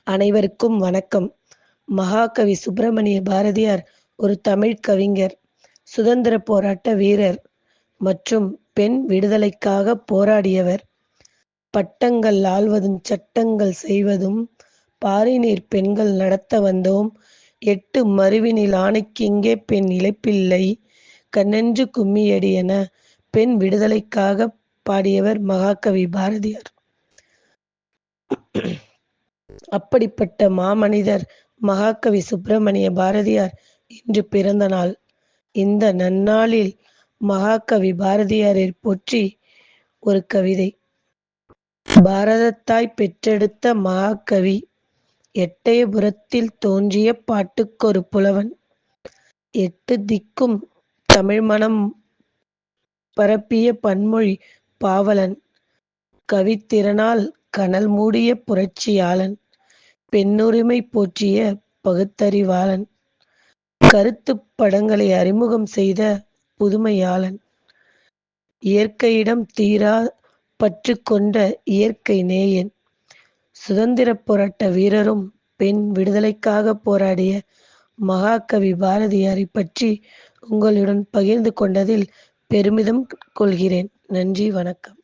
அனைவருக்கும் வணக்கம். மகாகவி சுப்பிரமணிய பாரதியார் ஒரு தமிழ்க் கவிஞர், சுதந்திரப் போராட்ட வீரர் மற்றும் பெண் விடுதலைக்காகப் போராடியவர். பட்டங்கள் ஆள்வதும் சட்டங்கள் செய்வதும் பாரினிற் பெண்கள் நடத்த வந்தோம், எட்டு மருவினில் ஆணைக்கிங்கே பெண் இழைப்பில்லை, கண்ணென்று கும்மியடி என பெண் விடுதலைக்காகப் பாடியவர் மகாகவி பாரதியார். அப்படிப்பட்ட மாமனிதர் மகாகவி சுப்பிரமணிய பாரதியார் இன்று பிறந்த நாள். இந்த நன்னாளில் மகாகவி பாரதியாரைப் போற்றி ஒரு கவிதை. பாரதத்தாய் பெற்றெடுத்த மகாகவி, எட்டயபுரத்தில் தோன்றிய பாட்டுக்கொரு புலவன், எட்டு திக்கும் தமிழ்மணம் பரப்பிய பன்மொழிப் பாவலன், கவித்திறனால் கனல் மூடிய புரட்சியாளன், பெண்ணுரிமை போற்றிய பகுத்தறிவாளன், கருத்துப் படங்களை அறிமுகம் செய்த புதுமையாளன், இயற்கையிடம் தீரா பற்று கொண்ட இயற்கை நேயன், சுதந்திரப் போராட்ட வீரரும் பெண் விடுதலைக்காகப் போராடிய மகாகவி பாரதியாரைப் பற்றி உங்களுடன் பகிர்ந்து கொண்டதில் பெருமிதம் கொள்கிறேன். நன்றி, வணக்கம்.